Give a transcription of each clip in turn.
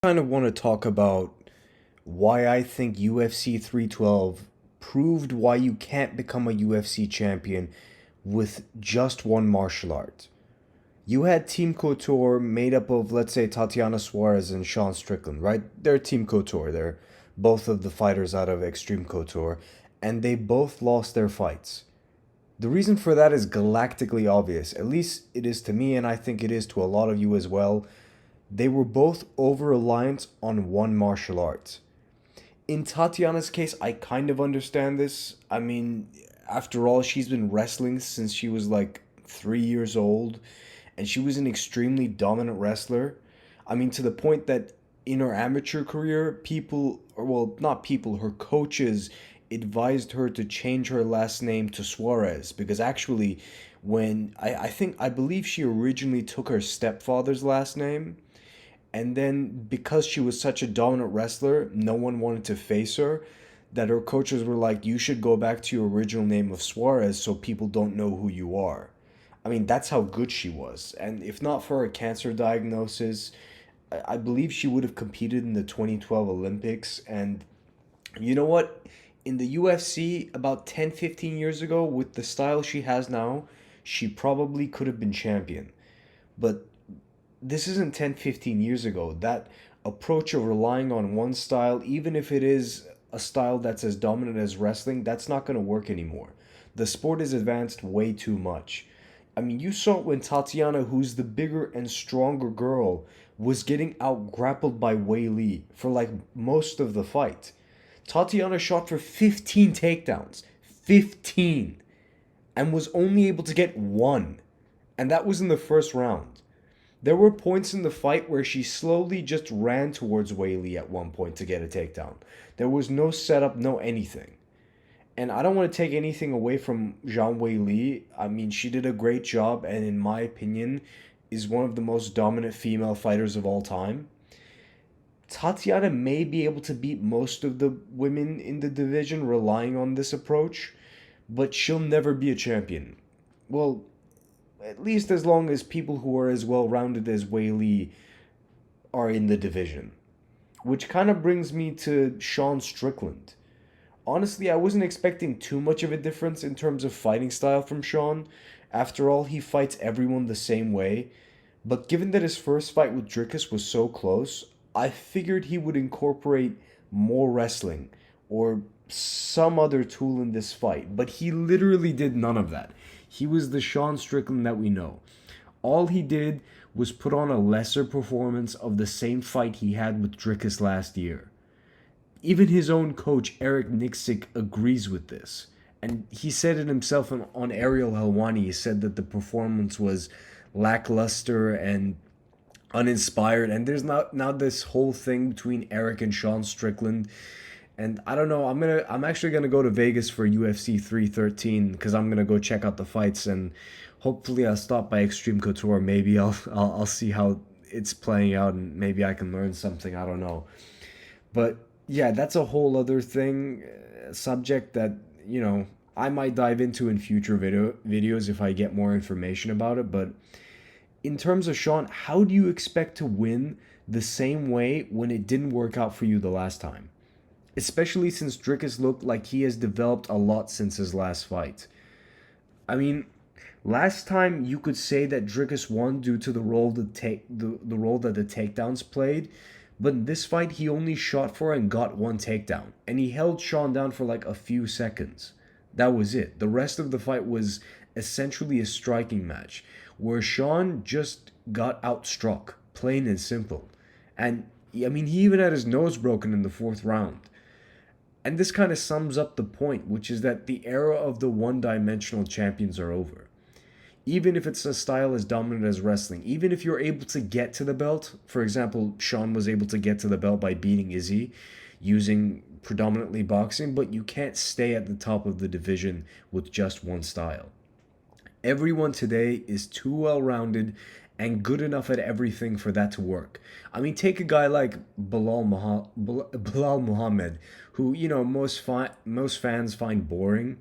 Kind of want to talk about why I think UFC 312 proved why you can't become a UFC champion with just one martial art. You had Team Couture made up of, let's say, Tatiana Suarez and Sean Strickland, right? They're Team Couture. They're both of the fighters out of Extreme Couture, and they both lost their fights. The reason for that is galactically obvious. At least it is to me, and I think it is to a lot of you as well. They were both over reliant on one martial art. In Tatiana's case, I kind of understand this. I mean, after all, she's been wrestling since she was like 3 years old, and she was an extremely dominant wrestler. I mean, to the point that in her amateur career, people, or well, not people, her coaches advised her to change her last name to Suarez because actually, I believe she originally took her stepfather's last name, and then because she was such a dominant wrestler, no one wanted to face her. That her coaches were like, you should go back to your original name of Suarez so people don't know who you are. I mean, that's how good she was. And if not for her cancer diagnosis, I believe she would have competed in the 2012 Olympics. And you know what? In the UFC, about 10, 15 years ago, with the style she has now, she probably could have been champion. But this isn't 10, 15 years ago. That approach of relying on one style, even if it is a style that's as dominant as wrestling, that's not going to work anymore. The sport has advanced way too much. I mean, you saw it when Tatiana, who's the bigger and stronger girl, was getting out grappled by Wei Li for like most of the fight. Tatiana shot for 15 takedowns. 15. And was only able to get one. And that was in the first round. There were points in the fight where she slowly just ran towards Whaley at one point to get a takedown. There was no setup, no anything. And I don't want to take anything away from Zhang Wei Li. I mean, she did a great job, and in my opinion, is one of the most dominant female fighters of all time. Tatiana may be able to beat most of the women in the division relying on this approach, but she'll never be a champion. Well, at least as long as people who are as well rounded as Wei Li are in the division. Which kind of brings me to Sean Strickland. Honestly, I wasn't expecting too much of a difference in terms of fighting style from Sean. After all, he fights everyone the same way. But given that his first fight with Dricus was so close, I figured he would incorporate more wrestling or some other tool in this fight. But he literally did none of that. He was the Sean Strickland that we know. All he did was put on a lesser performance of the same fight he had with Dricus last year. Even his own coach, Eric Nixick, agrees with this. And he said it himself on Ariel Helwani. He said that the performance was lackluster and uninspired. And there's now this whole thing between Eric and Sean Strickland. And I don't know. I'm actually gonna go to Vegas for UFC 313 because I'm gonna go check out the fights, and hopefully I'll stop by Extreme Couture. Maybe I'll see how it's playing out, and maybe I can learn something. I don't know. But yeah, that's a whole other thing, subject that I might dive into in future videos if I get more information about it. But in terms of Sean, how do you expect to win the same way when it didn't work out for you the last time? Especially since Dricus looked like he has developed a lot since his last fight. I mean, last time you could say that Dricus won due to the role the role that the takedowns played, but in this fight he only shot for and got one takedown, and he held Sean down for like a few seconds. That was it. The rest of the fight was essentially a striking match, where Sean just got outstruck, plain and simple. And I mean, he even had his nose broken in the fourth round. And this kind of sums up the point, which is that the era of the one-dimensional champions are over. Even if it's a style as dominant as wrestling, even if you're able to get to the belt, for example, Sean was able to get to the belt by beating Izzy using predominantly boxing, but you can't stay at the top of the division with just one style. Everyone today is too well rounded and good enough at everything for that to work. I mean, take a guy like Bilal Muhammad, who most fans find boring.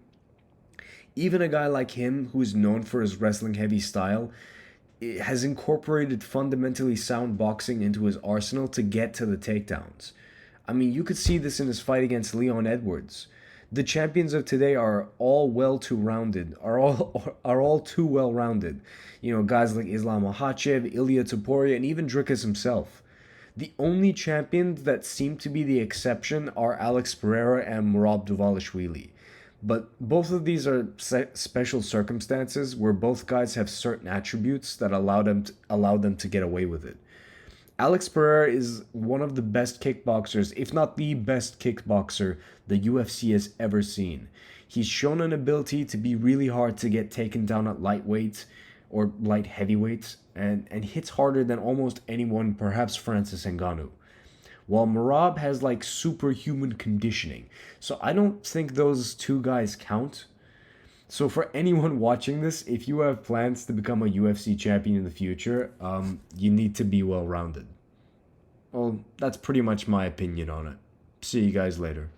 Even a guy like him, who is known for his wrestling heavy style, has incorporated fundamentally sound boxing into his arsenal to get to the takedowns. I mean, you could see this in his fight against Leon Edwards. The champions of today are all well too rounded, are all too well rounded. You know, guys like Islam Makhachev, Ilya Topuria, and even Dricus himself. The only champions that seem to be the exception are Alex Pereira and Merab Dvalishvili. But both of these are special circumstances where both guys have certain attributes that allow them to get away with it. Alex Pereira is one of the best kickboxers, if not the best kickboxer the UFC has ever seen. He's shown an ability to be really hard to get taken down at lightweights or light heavyweights and hits harder than almost anyone, perhaps Francis Ngannou. While Merab has like superhuman conditioning. So I don't think those two guys count. So for anyone watching this, if you have plans to become a UFC champion in the future, you need to be well rounded. Well, that's pretty much my opinion on it. See you guys later.